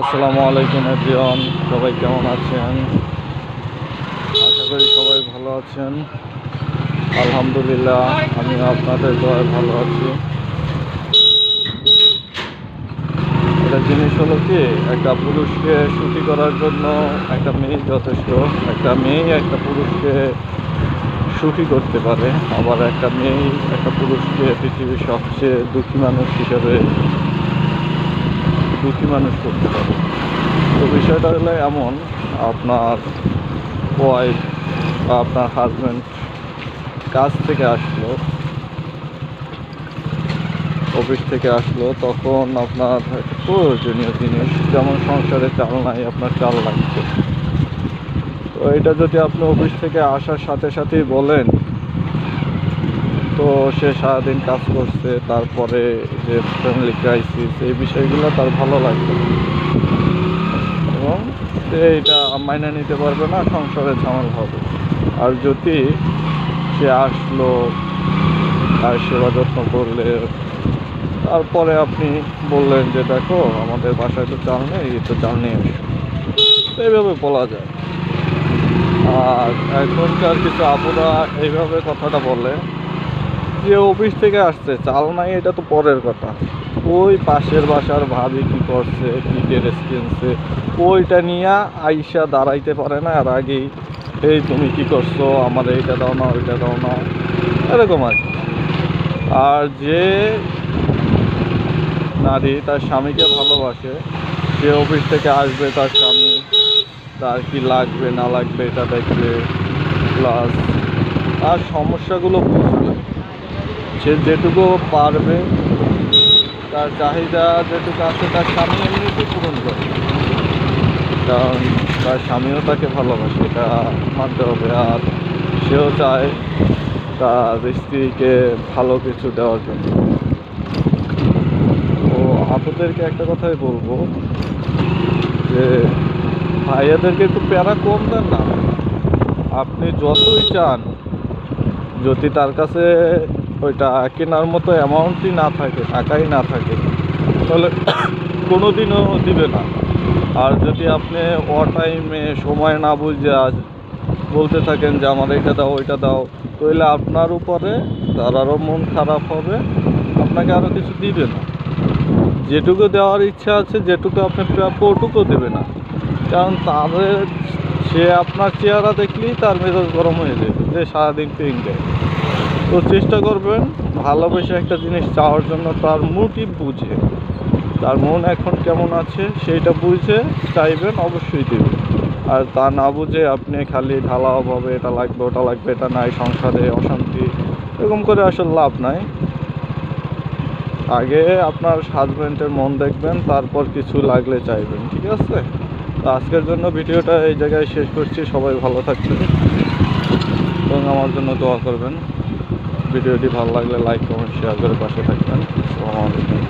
আসসালামু আলাইকুম এভরিওয়ান, সবাই কেমন আছেন? আশা করি সবাই ভালো আছেন। আলহামদুলিল্লাহ, আমি আপনাদের দোয়ায় ভালো আছি। একটা জিনিস হলো কি, একটা পুরুষকে সুখী করার জন্য একটা মেয়ে যথেষ্ট। একটা মেয়ে একটা পুরুষকে সুখী করতে পারে, আবার একটা মেয়ে একটা পুরুষকে পৃথিবীর সবচেয়ে দুঃখী মানুষ হিসেবে দুঃখী মানুষ করতে পারে। তো বিষয়টা হলো এমন, আপনার ওয়াইফ বা আপনার হাজব্যান্ড কাজ থেকে আসলো, অফিস থেকে আসলো, তখন আপনার প্রয়োজনীয় জিনিস যেমন সংসারে চাল নাই, আপনার চাল লাগছে। তো এটা যদি আপনি অফিস থেকে আসার সাথে সাথেই বলেন, তো সে সারাদিন কাজ করছে, তারপরে যে ফ্যামিলি ক্রাইসিস, এই বিষয়গুলো তার ভালো লাগবে না এবং সে এটা মাইনে নিতে পারবে না, সংসারে ঝামেলা হবে। আর যদি সে আসলো, তার সেবা যত্ন করলে, তারপরে আপনি বললেন যে দেখো আমাদের বাসায় তো চাল নেই, তো চাল নিয়ে এসো, এইভাবে বলা যায়। আর এখনকার কিছু আপুরা এইভাবে কথাটা বলে যে অফিস থেকে আসছে, চাল নাই, এটা তো পরের কথা, ওই পাশের বাসার ভাবি কি করছে, কি ড্রেস কিনছে, ওইটা নিয়ে আইসা দাঁড়াইতে পারে না, আর আগেই এই তুমি কি করছো, আমার এইটা দাও না, ওইটা দাও না, এরকম আর কি। আর যে নারী তার স্বামীকে ভালোবাসে, সে অফিস থেকে আসবে, তার স্বামী তার কি লাগবে না লাগবে এটা দেখবে, প্লাস তার সমস্যাগুলো বুঝবে। সে যেটুকু পারবে, তার চাহিদা যেটুকু আছে তার স্বামী এমনিতেই পূরণ করে, কারণ তার স্বামীও তাকে ভালোবাসে, এটা মানতে হবে। আর সেও চায় তার স্ত্রীকে ভালো কিছু দেওয়ার জন্য। তো আপনাদেরকে একটা কথাই বলবো যে ভাইয়াদেরকে একটু প্যারা কম দেন না। আপনি যতই চান, যদি তার কাছে ওইটা কেনার মতো অ্যামাউন্টই না থাকে, টাকাই না থাকে, তাহলে কোনো দিনও দিবে না। আর যদি আপনি টাইমে সময় না বুঝে আজ বলতে থাকেন যে আমার এইটা দাও ওইটা দাও, তাহলে আপনার উপরে তার আরও মন খারাপ হবে, আপনাকে আরও কিছু দিবে না। যেটুকু দেওয়ার ইচ্ছা আছে, যেটুকু আপনি প্রাপ্য, ওটুকু দেবে না। কারণ তাদের, সে আপনার চেহারা দেখলেই তার মেজাজ গরম হয়ে যায় যে সারাদিন পেইং দেয়। তো চেষ্টা করবেন ভালোবেসে একটা জিনিস চাওয়ার জন্য, তার মোটিভ বুঝে, তার মন এখন কেমন আছে সেইটা বুঝে চাইবেন, অবশ্যই দেবেন। আর তা না বুঝে আপনি খালি ঢালাওভাবে এটা লাগবে ওটা লাগবে, এটা নাই, সংসারে অশান্তি, এরকম করে আসলে লাভ নাই। আগে আপনার হাজব্যান্ডের মন দেখবেন, তারপর কিছু লাগলে চাইবেন, ঠিক আছে? তো আজকের জন্য ভিডিওটা এই জায়গায় শেষ করছি। সবাই ভালো থাকবেন এবং আমার জন্য দোয়া করবেন। ভিডিওটি ভালো লাগলে লাইক কমেন্ট শেয়ার করে পাশে থাকবেন। আসসালামু আলাইকুম।